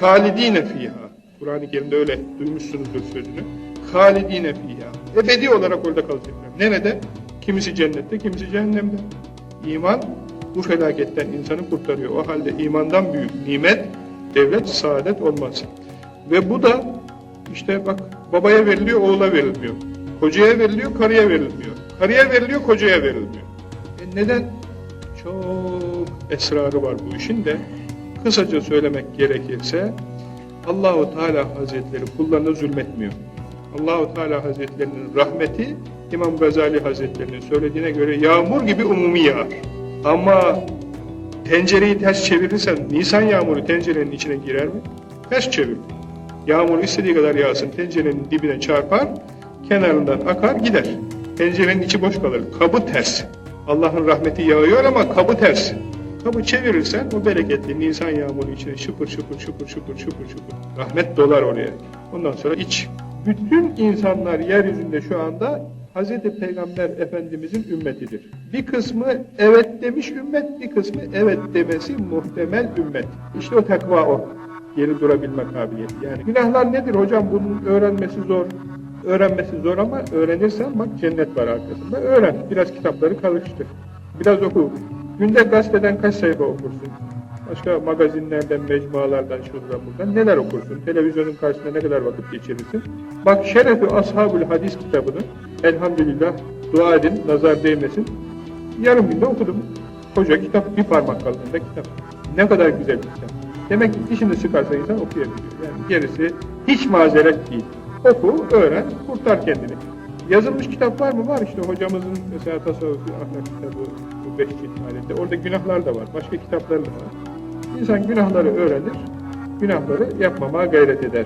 halidine fiha. Kur'an-ı Kerim'de öyle duymuşsunuzdur sözünü. Halidine fiha. Ebedi olarak orada kalacaklar. Nerede? Kimisi cennette, kimisi cehennemde. İman bu felaketten insanı kurtarıyor. O halde imandan büyük nimet, devlet, saadet olmaz. Ve bu da işte bak babaya veriliyor, oğula verilmiyor. Kocaya veriliyor, karıya verilmiyor. Karıya veriliyor, kocaya verilmiyor. Neden? Çok esrarı var bu işin de. Kısaca söylemek gerekirse Allah-u Teala Hazretleri kullarına zulmetmiyor. Allah-u Teala Hazretlerinin rahmeti İmam Gazali Hazretlerinin söylediğine göre yağmur gibi umumi yağar. Ama tencereyi ters çevirirsen Nisan yağmuru tencerenin içine girer mi? Ters çevir. Yağmur istediği kadar yağsın tencerenin dibine çarpar, kenarından akar gider. Tencerenin içi boş kalır. Kabı ters. Allah'ın rahmeti yağıyor ama kabı ters. Kabı çevirirsen o bereketli Nisan yağmuru içine şıpır şıpır şıpır şıpır şıpır şıpır. Rahmet dolar oraya. Ondan sonra iç. Bütün insanlar yeryüzünde şu anda Hz. Peygamber Efendimizin ümmetidir. Bir kısmı evet demiş ümmet, bir kısmı evet demesi muhtemel ümmet. İşte o takva o. Geri durabilme kabiliyeti. Yani günahlar nedir hocam? Bunun öğrenmesi zor. Öğrenmesi zor ama öğrenirsen bak cennet var arkasında. Öğren. Biraz kitapları karıştır. Biraz oku. Günde gazeteden kaç sayfa okursun? Başka magazinlerden, mecmualardan, şuradan buradan neler okursun? Televizyonun karşısında ne kadar vakit geçirirsin? Bak Şeref-i Ashab-ül Hadis kitabını elhamdülillah dua edin, nazar değmesin. Yarım günde okudum. Koca kitap, bir parmak kalınlığında kitap. Ne kadar güzel bir kitap. Demek ki dişini sıkarsa insan okuyabiliyor. Yani gerisi hiç mazeret değil. Oku, öğren, kurtar kendini. Yazılmış kitap var mı? Var işte hocamızın mesela tasavvuf ahlak kitabı bu 5 cilt halinde. Orada günahlar da var. Başka kitapları da var. İnsan günahları öğrenir, günahları yapmamaya gayret eder.